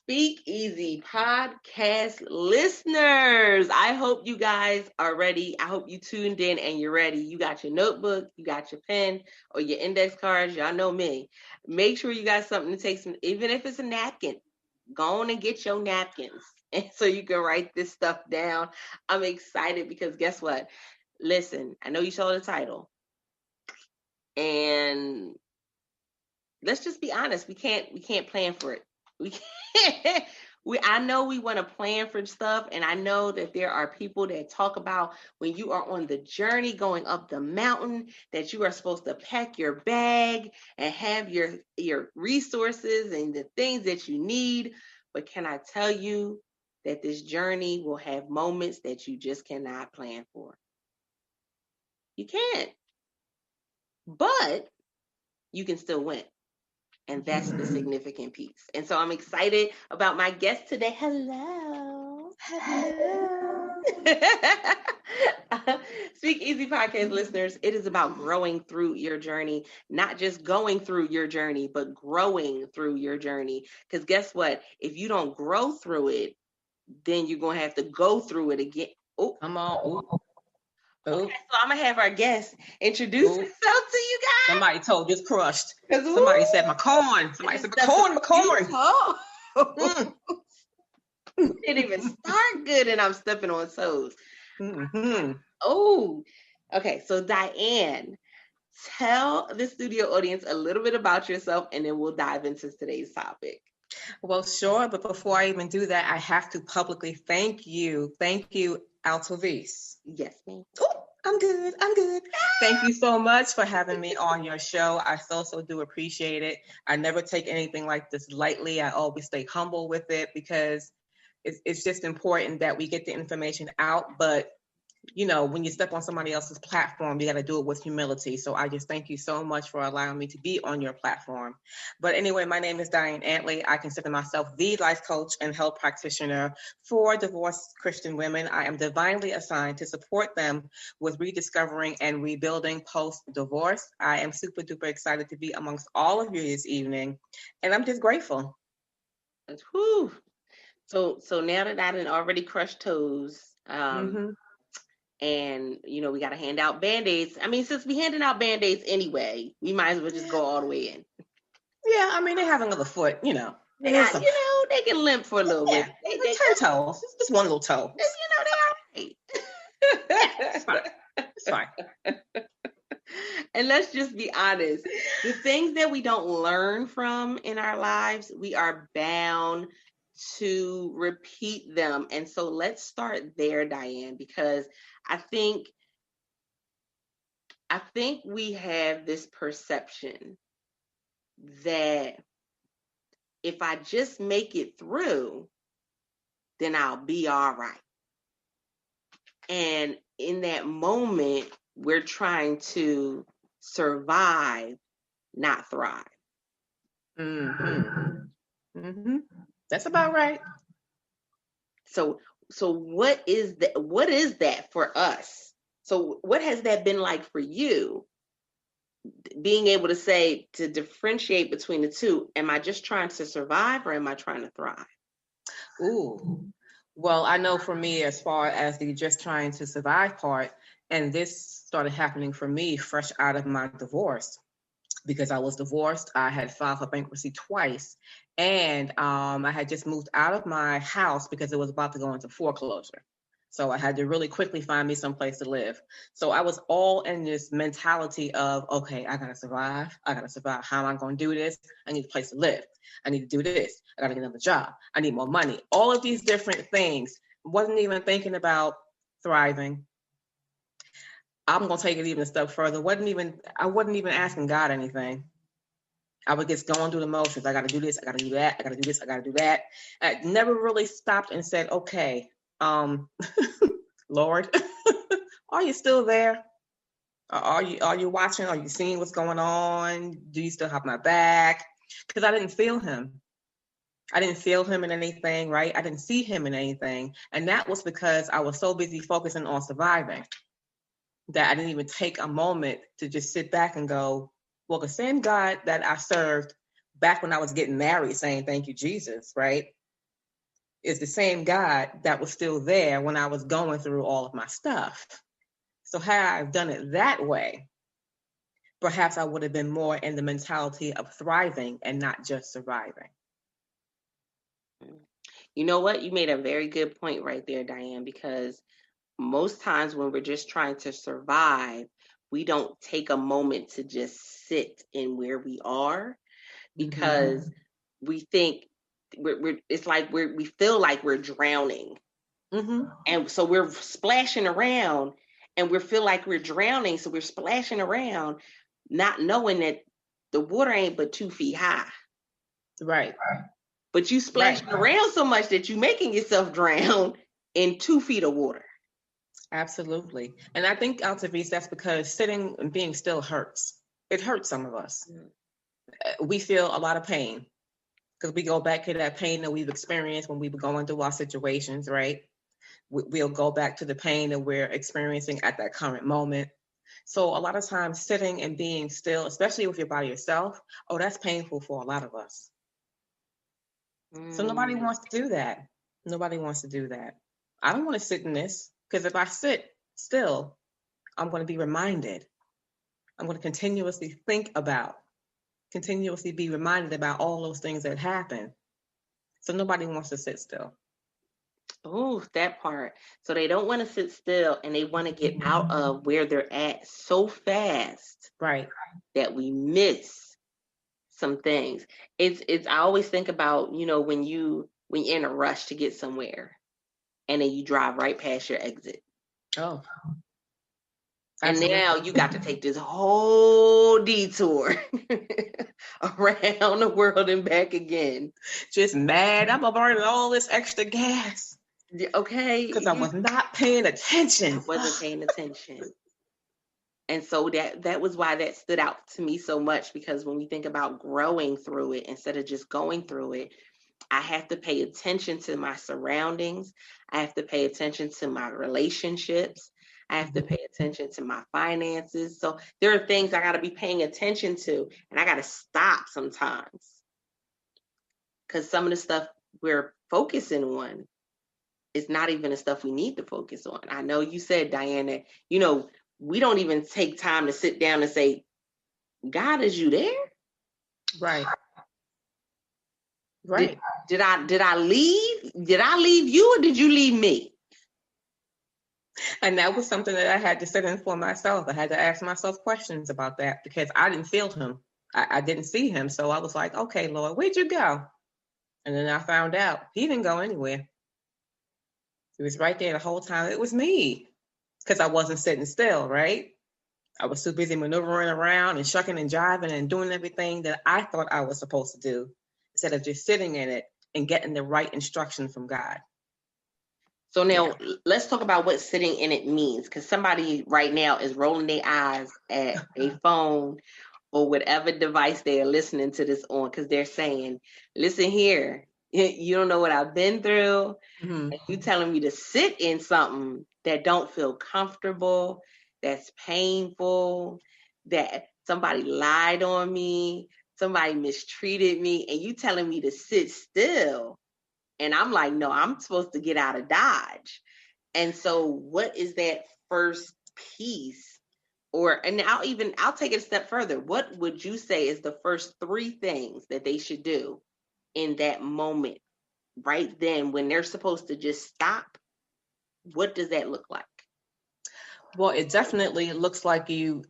Speak Easy podcast listeners. I hope you guys are ready. I hope you tuned in and you're ready. You got your notebook, you got your pen or your index cards. Y'all know me. Make sure you got something to take some, even if it's a napkin. Go on and get your napkins. And so you can write this stuff down. I'm excited because guess what? Listen, I know you saw the title. And let's just be honest. We can't plan for it. We can't. I know we want to plan for stuff, and I know that there are people that talk about when you are on the journey going up the mountain that you are supposed to pack your bag and have your resources and the things that you need. But can I tell you that this journey will have moments that you just cannot plan for? You can't, but you can still win. And that's the significant piece. And so I'm excited about my guest today. Hello. Speak Easy podcast listeners, it is about growing through your journey, not just going through your journey, but growing through your journey. Because guess what? If you don't grow through it, then you're going to have to go through it again. Oh, come on. Ooh. Okay, so I'm going to have our guest introduce himself to you guys. Somebody told this crushed. Somebody said McCorn. Somebody said McCorn. Didn't even start good and I'm stepping on toes. Mm-hmm. Oh, okay. So Diann, tell the studio audience a little bit about yourself and then we'll dive into today's topic. Well, sure. But before I even do that, I have to publicly thank you. Thank you, Altovis. Yes, ma'am. Oh, I'm good. Thank you so much for having me on your show. I so do appreciate it. I never take anything like this lightly. I always stay humble with it because it's just important that we get the information out. But, you know, when you step on somebody else's platform, you got to do it with humility. So I just thank you so much for allowing me to be on your platform. But anyway, my name is Diann Antley. I consider myself the life coach and health practitioner for divorced Christian women. I am divinely assigned to support them with rediscovering and rebuilding post-divorce. I am super duper excited to be amongst all of you this evening, and I'm just grateful. Whew. So now that I done already crushed toes, and, you know, we got to hand out Band-Aids. I mean, since we handing out Band-Aids anyway, we might as well just go all the way in. Yeah, I mean, they have another foot, you know. They can limp for a little bit. They 10 toes. Just one little toe. You know, they're all right. It's fine. And let's just be honest. The things that we don't learn from in our lives, we are bound to repeat them. And so let's start there, Diann, because I think we have this perception that if I just make it through, then I'll be all right. And in that moment, we're trying to survive, not thrive. That's about right. So what is that? What is that for us? So what has that been like for you? Being able to differentiate between the two. Am I just trying to survive or am I trying to thrive? Ooh, well, I know for me, as far as the just trying to survive part, and this started happening for me fresh out of my divorce. Because I was divorced, I had filed for bankruptcy twice, and I had just moved out of my house because it was about to go into foreclosure. So I had to really quickly find me some place to live. So I was all in this mentality of, okay, I gotta survive. How am I gonna do this? I need a place to live. I need to do this. I gotta get another job. I need more money. All of these different things. Wasn't even thinking about thriving. I'm going to take it even a step further. I wasn't even asking God anything. I would just go on through the motions. I got to do this. I got to do that. I got to do this. I got to do that. I never really stopped and said, okay, Lord, are you still there? Are you watching? Are you seeing what's going on? Do you still have my back? Because I didn't feel him. I didn't feel him in anything, right? I didn't see him in anything. And that was because I was so busy focusing on surviving that I didn't even take a moment to just sit back and go, well, the same God that I served back when I was getting married saying, thank you, Jesus, right? is the same God that was still there when I was going through all of my stuff. So had I done it that way, perhaps I would have been more in the mentality of thriving and not just surviving. You know what? You made a very good point right there, Diann, because most times when we're just trying to survive, we don't take a moment to just sit in where we are, because we think it's like we feel like we're drowning. And so we're splashing around and we feel like we're drowning. So we're splashing around, not knowing that the water ain't but 2 feet high. Right. But you splashing around so much that you're making yourself drown in 2 feet of water. Absolutely. And I think, Altavis, that's because sitting and being still hurts. It hurts some of us. We feel a lot of pain because we go back to that pain that we've experienced when we were going through our situations, right? We'll go back to the pain that we're experiencing at that current moment. So a lot of times sitting and being still, especially if you're by yourself, that's painful for a lot of us. So nobody wants to do that. Nobody wants to do that. I don't want to sit in this, because if I sit still, I'm going to be reminded. I'm going to continuously continuously be reminded about all those things that happen. So nobody wants to sit still. Oh, that part. So they don't want to sit still and they want to get out of where they're at so fast. Right. That we miss some things. It's I always think about, when you're in a rush to get somewhere and then you drive right past your exit. Oh. And now you got to take this whole detour around the world and back again. Just mad. I'm burning all this extra gas. Okay. Because I was not paying attention. I wasn't paying attention. And so that was why that stood out to me so much, because when we think about growing through it, instead of just going through it, I have to pay attention to my surroundings. I have to pay attention to my relationships. I have to pay attention to my finances. So there are things I got to be paying attention to, and I got to stop sometimes, because some of the stuff we're focusing on is not even the stuff we need to focus on. I know you said, Diann, that, we don't even take time to sit down and say, God, is you there? Right. Right. Did I leave? Did I leave you, or did you leave me? And that was something that I had to sit in for myself. I had to ask myself questions about that, because I didn't feel him. I didn't see him. So I was like, okay, Lord, where'd you go? And then I found out he didn't go anywhere. He was right there the whole time. It was me, because I wasn't sitting still, right? I was too busy maneuvering around and shucking and jiving and doing everything that I thought I was supposed to do, instead of just sitting in it and getting the right instruction from God. So now let's talk about what sitting in it means, because somebody right now is rolling their eyes at a phone or whatever device they are listening to this on, because they're saying, listen here, you don't know what I've been through. Mm-hmm. And you telling me to sit in something that don't feel comfortable, that's painful, that somebody lied on me, somebody mistreated me, and you telling me to sit still. And I'm like, no, I'm supposed to get out of Dodge. And so what is that first piece? And I'll take it a step further. What would you say is the first 3 things that they should do in that moment, right then, when they're supposed to just stop? What does that look like? Well, it definitely looks like the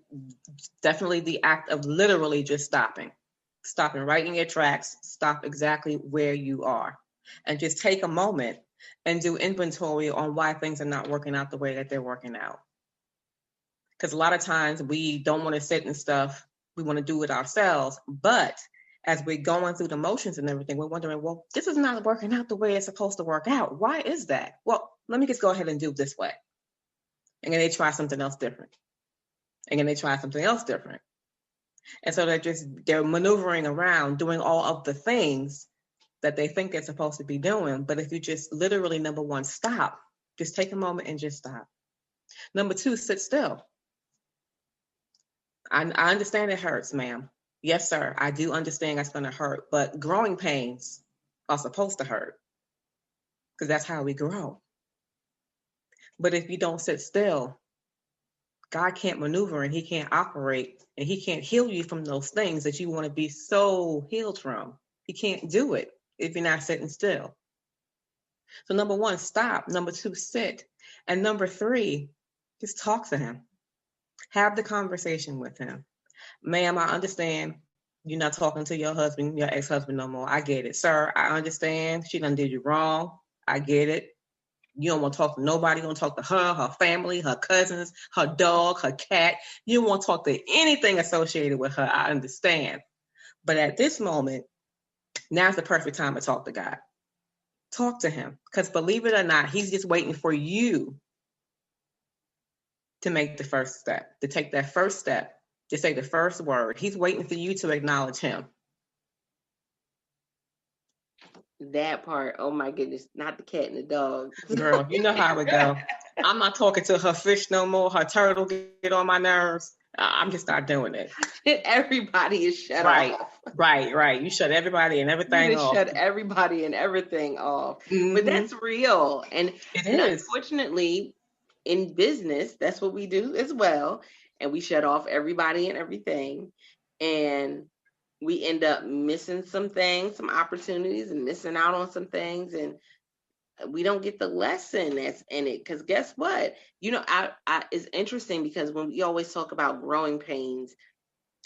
act of literally just stopping right in your tracks, stop exactly where you are, and just take a moment and do inventory on why things are not working out the way that they're working out. Because a lot of times we don't want to sit and stuff. We want to do it ourselves. But as we're going through the motions and everything, we're wondering, well, this is not working out the way it's supposed to work out. Why is that? Well, let me just go ahead and do it this way. And then they try something else different. And then they try something else different. And so they're maneuvering around, doing all of the things that they think they're supposed to be doing. But if you just literally, number 1, stop, just take a moment and just stop. Number 2, sit still. I understand it hurts, ma'am. Yes, sir. I do understand that's going to hurt, but growing pains are supposed to hurt. because that's how we grow. But if you don't sit still, God can't maneuver and he can't operate and he can't heal you from those things that you want to be so healed from. He can't do it if you're not sitting still. So number one, stop. Number two, sit. And number three, just talk to him. Have the conversation with him. Ma'am, I understand you're not talking to your husband, your ex-husband no more. I get it. Sir, I understand. She done did you wrong. I get it. You don't want to talk to nobody. You don't talk to her family, her cousins, her dog, her cat. You don't want to talk to anything associated with her. I understand. But at this moment, now's the perfect time to talk to God. Talk to him. Because believe it or not, he's just waiting for you to make the first step, to take that first step, to say the first word. He's waiting for you to acknowledge him. That part, oh my goodness, not the cat and the dog. Girl, you know how it go. I'm not talking to her fish no more. Her turtle get on my nerves. I'm just not doing it. Everybody is shut off. Right. You shut everybody and everything off. Shut everybody and everything off. Mm-hmm. But that's real. And it is. Unfortunately, in business, that's what we do as well. And we shut off everybody and everything. And we end up missing some things, some opportunities, and missing out on some things. And we don't get the lesson that's in it. Because guess what? You know, it's interesting because when we always talk about growing pains,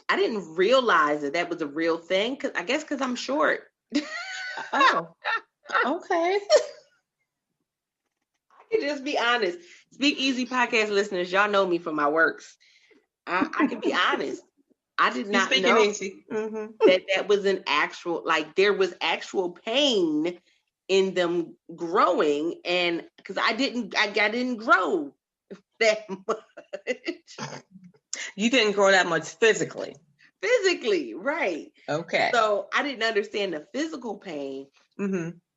I didn't realize that was a real thing. Because I'm short. Oh, okay. I can just be honest. Speak Easy podcast listeners, y'all know me from my works. I can be honest. I did not know that was an actual, like there was actual pain in them growing, and because I didn't grow that much. You didn't grow that much physically. Physically, right. Okay. So I didn't understand the physical pain,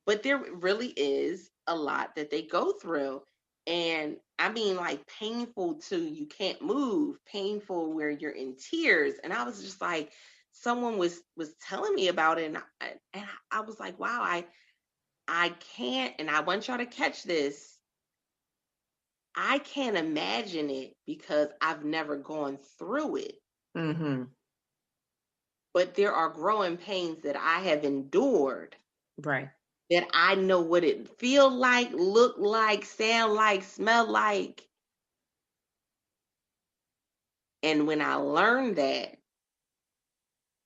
but there really is a lot that they go through. And I mean, like painful to you can't move, painful where you're in tears. And I was just like, someone was telling me about it, and I was like, wow, I can't, and I want y'all to catch this. I can't imagine it because I've never gone through it. But there are growing pains that I have endured. Right. That I know what it feel like, look like, sound like, smell like. And when I learned that,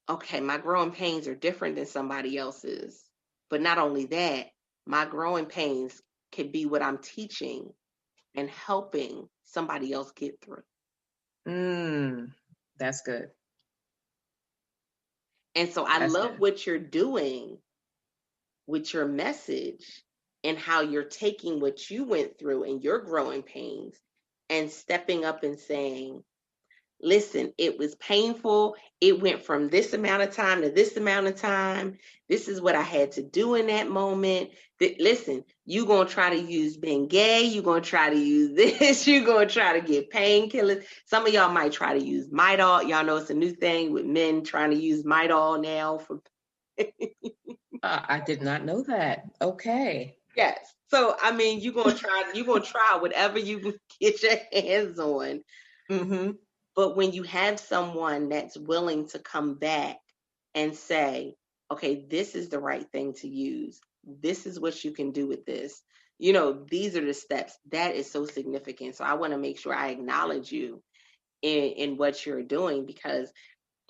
okay, my growing pains are different than somebody else's. But not only that, my growing pains could be what I'm teaching and helping somebody else get through. That's good. And so I love what you're doing with your message and how you're taking what you went through and your growing pains and stepping up and saying, listen, it was painful. It went from this amount of time to this amount of time. This is what I had to do in that moment. Listen, you're going to try to use Bengay. You're going to try to use this. You're going to try to get painkillers. Some of y'all might try to use Midol. Y'all know it's a new thing with men trying to use Midol now for I did not know that. Okay. Yes. So, I mean, you're going to try whatever you can get your hands on. But when you have someone that's willing to come back and say, okay, this is the right thing to use. This is what you can do with this. You know, these are the steps. That is so significant. So I want to make sure I acknowledge you in what you're doing, because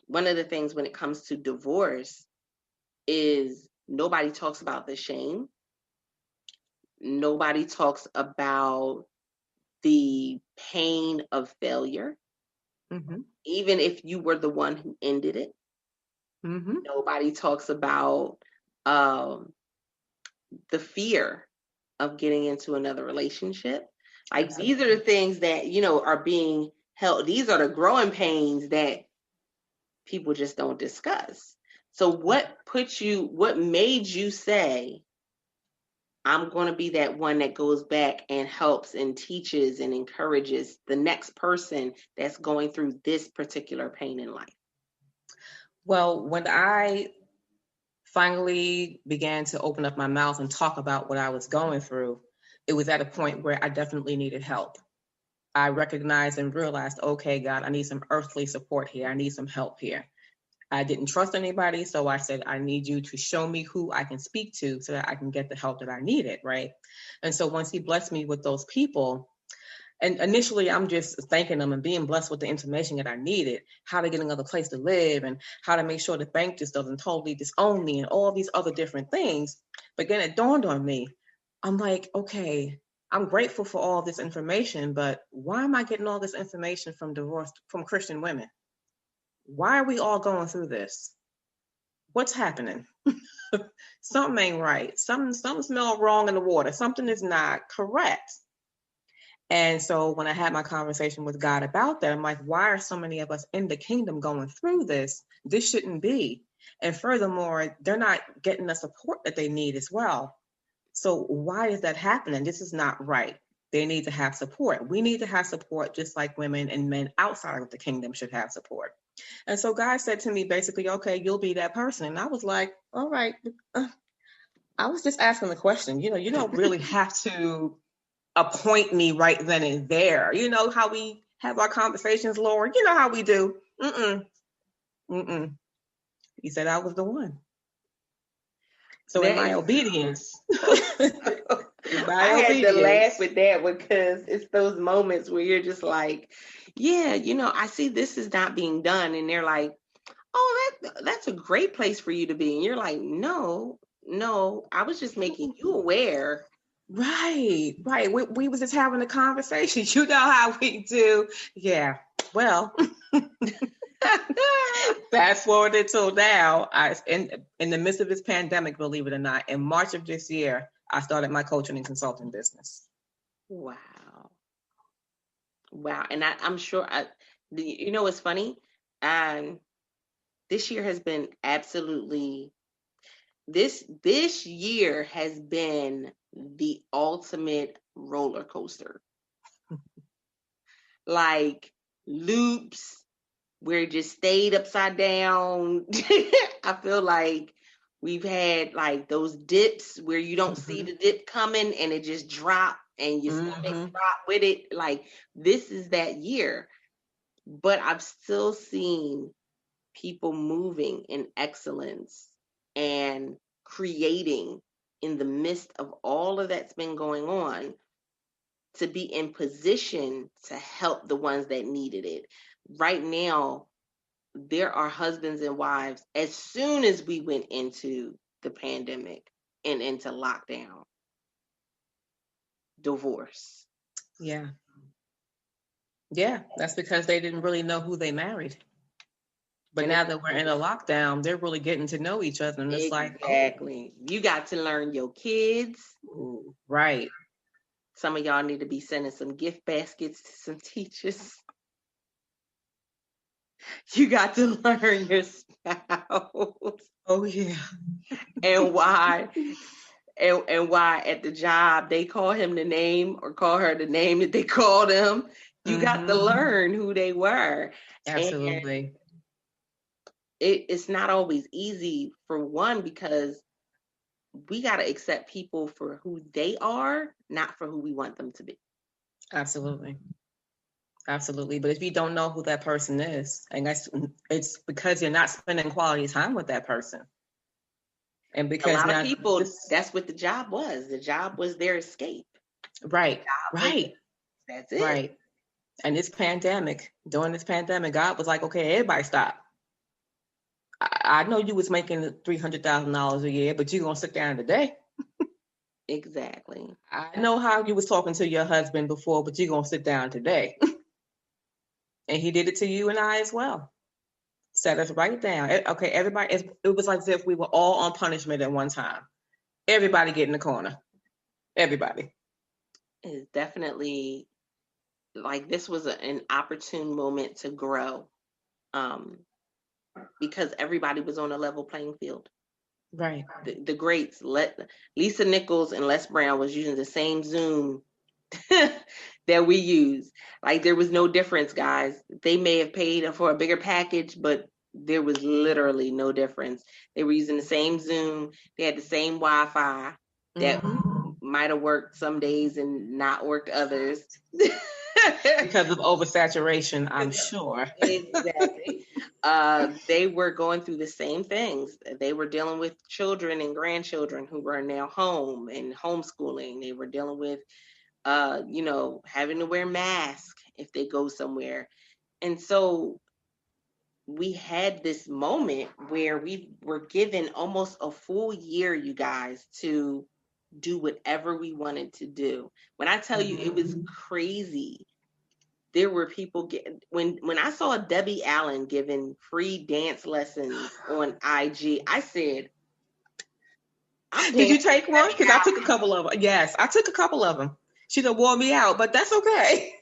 one of the things when it comes to divorce is nobody talks about the shame. Nobody talks about the pain of failure. Even if you were the one who ended it. Nobody talks about the fear of getting into another relationship. Like these are the things that, you know, are being held. These are the growing pains that people just don't discuss. So what made you say, I'm going to be that one that goes back and helps and teaches and encourages the next person that's going through this particular pain in life? Well, when I finally began to open up my mouth and talk about what I was going through, it was at a point where I definitely needed help. I recognized and realized, okay, God, I need some earthly support here. I need some help here. I didn't trust anybody, so I said, I need you to show me who I can speak to so that I can get the help that I needed, right? And so once he blessed me with those people, and initially I'm just thanking them and being blessed with the information that I needed, how to get another place to live and how to make sure the bank just doesn't totally disown me and all these other different things. But then it dawned on me, I'm like, okay, I'm grateful for all this information, but why am I getting all this information from Christian women? Why are we all going through this? What's happening? Something ain't right. Something smells wrong in the water. Something is not correct. And so when I had my conversation with God about that, I'm like, why are so many of us in the kingdom going through this? This shouldn't be. And furthermore, they're not getting the support that they need as well. So why is that happening? This is not right. They need to have support. We need to have support just like women and men outside of the kingdom should have support. And so God said to me, basically, okay, you'll be that person. And I was like, all right. I was just asking the question. You don't really have to appoint me right then and there. You know how we have our conversations, Lord? You know how we do. He said I was the one. So in my obedience, I had to laugh with that because it's those moments where you're just like, yeah, I see this is not being done. And they're like, oh, that's a great place for you to be. And you're like, no, I was just making you aware. Right. We was just having a conversation. You know how we do. Yeah. Well, fast forward until now, in the midst of this pandemic, believe it or not, in March of this year, I started my coaching and consulting business. Wow. And I'm sure, what's funny? This year has been absolutely, this year has been the ultimate roller coaster. Like loops where it just stayed upside down. I feel like we've had like those dips where you don't see the dip coming and it just drop and your stomach drop with it. Like this is that year. But I've still seen people moving in excellence and creating in the midst of all of that's been going on to be in position to help the ones that needed it. Right now, there are husbands and wives, as soon as we went into the pandemic and into lockdown, divorce. Yeah. Yeah, that's because they didn't really know who they married. But now that we're in a lockdown, they're really getting to know each other. And it's like, exactly. You got to learn your kids. Ooh, right. Some of y'all need to be sending some gift baskets to some teachers. You got to learn your spouse. Oh, yeah. And why. And why at the job they call him the name or call her the name that they called him. You got to learn who they were. Absolutely. And it's not always easy for one because we got to accept people for who they are, not for who we want them to be. Absolutely. But if you don't know who that person is, and it's because you're not spending quality time with that person. And because a lot of people, that's what the job was. The job was their escape. Right. That's it. Right. And during this pandemic, God was like, okay, everybody stop. I know you was making $300,000 a year, but you're going to sit down today. Exactly. I know how you was talking to your husband before, but you're going to sit down today. And he did it to you and I as well. Set us right down. Okay, everybody, it was like as if we were all on punishment at one time. Everybody get in the corner. Everybody. It's definitely like this was an opportune moment to grow. Because everybody was on a level playing field. Right. The greats, Lisa Nichols and Les Brown was using the same Zoom that we use. Like there was no difference, guys. They may have paid for a bigger package, but There was literally no difference. They were using the same Zoom. They had the same Wi-Fi that might have worked some days and not worked others. Because of oversaturation, I'm sure. Exactly. They were going through the same things. They were dealing with children and grandchildren who were now home and homeschooling. They were dealing with, having to wear masks if they go somewhere. And so we had this moment where we were given almost a full year, you guys, to do whatever we wanted to do. When I tell you it was crazy, there were people when I saw Debbie Allen giving free dance lessons on IG, I said, did you take one? Because I took a couple of them. Yes, I took a couple of them. She done wore me out, but that's okay.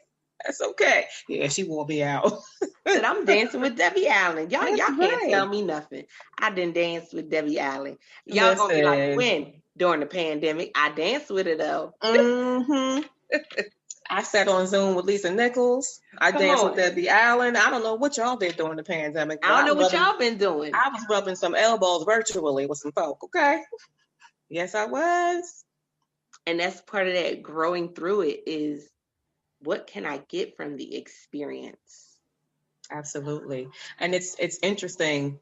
That's okay. Yeah, she wore me out. Said, I'm dancing with Debbie Allen. Y'all can't tell me nothing. I didn't dance with Debbie Allen. Y'all gonna be like, when? During the pandemic. I danced with her though. I sat on Zoom with Lisa Nichols. I danced with Debbie Allen. I don't know what y'all did during the pandemic. I don't know what y'all been doing. I was rubbing some elbows virtually with some folk, okay? Yes, I was. And that's part of that growing through it is, what can I get from the experience? Absolutely. And it's interesting,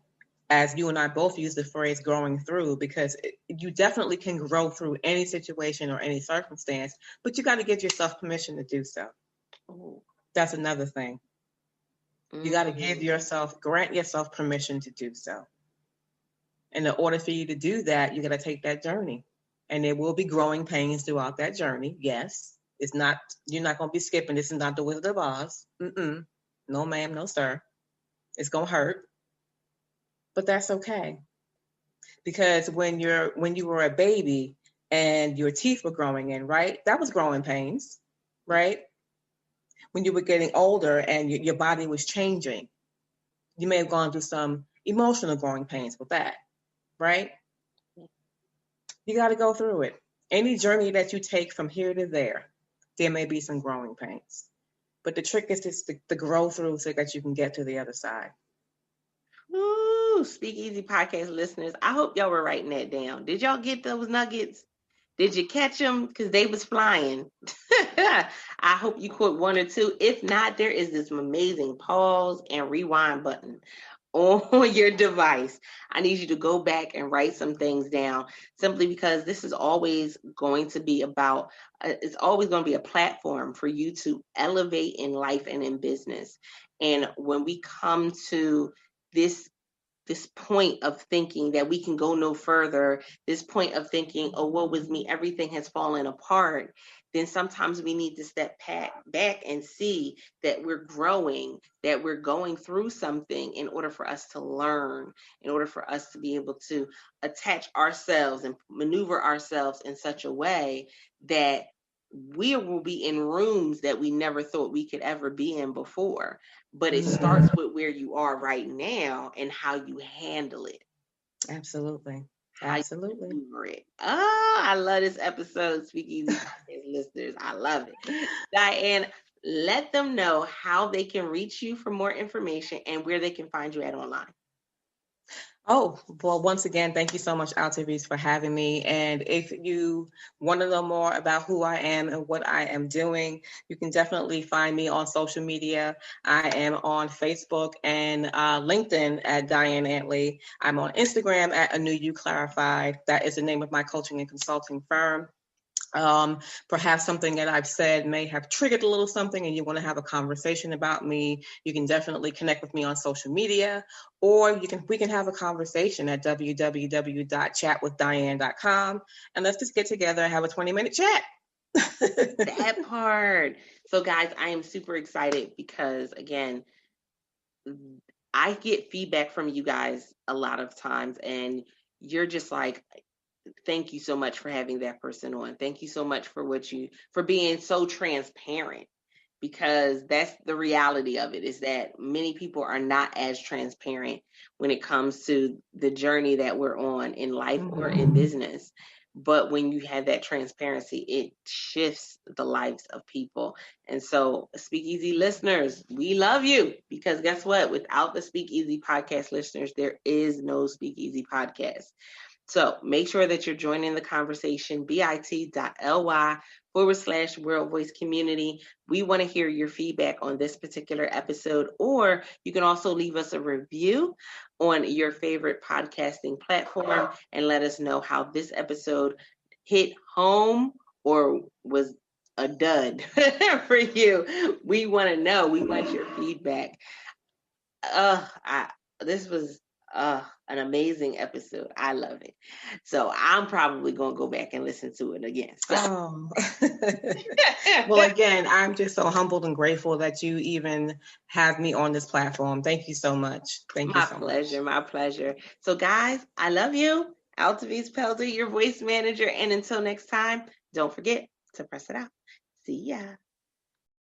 as you and I both use the phrase growing through, because you definitely can grow through any situation or any circumstance, but you got to give yourself permission to do so. Ooh. That's another thing. You got to grant yourself permission to do so. And in order for you to do that, you got to take that journey. And there will be growing pains throughout that journey. Yes. You're not going to be skipping. This is not the Wizard of Oz. No, ma'am, no, sir. It's going to hurt. But that's okay. Because when you were a baby and your teeth were growing in, right? That was growing pains, right? When you were getting older and your body was changing, you may have gone through some emotional growing pains with that, right? You got to go through it. Any journey that you take from here to there may be some growing pains. But the trick is just to grow through so that you can get to the other side. Ooh, Speak Easy podcast listeners, I hope y'all were writing that down. Did y'all get those nuggets? Did you catch them? Because they was flying. I hope you caught one or two. If not, there is this amazing pause and rewind button on your device. I need you to go back and write some things down, simply because this is always going to be about, it's always going to be a platform for you to elevate in life and in business. And when we come to this point of thinking that we can go no further, this point of thinking, oh, woe is me, everything has fallen apart, then sometimes we need to step back and see that we're growing, that we're going through something in order for us to learn, in order for us to be able to attach ourselves and maneuver ourselves in such a way that we will be in rooms that we never thought we could ever be in before. But it starts with where you are right now and how you handle it. Absolutely. Absolutely. It. Oh, I love this episode, Speak Easy listeners. I love it. Diann, let them know how they can reach you for more information and where they can find you at online. Oh, well, once again, thank you so much, Altaviz, for having me. And if you want to know more about who I am and what I am doing, you can definitely find me on social media. I am on Facebook and LinkedIn at Diann Antley. I'm on Instagram at A New You Clarified. That is the name of my coaching and consulting firm. Perhaps something that I've said may have triggered a little something and you want to have a conversation about me, you can definitely connect with me on social media, or we can have a conversation at www.chatwithdiann.com, and let's just get together and have a 20-minute chat. That part. So guys, I am super excited because, again, I get feedback from you guys a lot of times and you're just like, thank you so much for having that person on. Thank you so much for being so transparent, because that's the reality of it, is that many people are not as transparent when it comes to the journey that we're on in life or in business. But when you have that transparency, it shifts the lives of people. And so, Speakeasy listeners, we love you, because guess what? Without the Speakeasy podcast listeners, there is no Speakeasy podcast. So make sure that you're joining the conversation, bit.ly/World Voice Community. We want to hear your feedback on this particular episode, or you can also leave us a review on your favorite podcasting platform and let us know how this episode hit home or was a dud for you. We want to know. We want your feedback. This was an amazing episode. I love it. So I'm probably going to go back and listen to it again. So. Well, again, I'm just so humbled and grateful that you even have me on this platform. Thank you so much. Thank you so much. My pleasure. So guys, I love you. Altaviz Pelzer, your voice manager. And until next time, don't forget to press it out. See ya.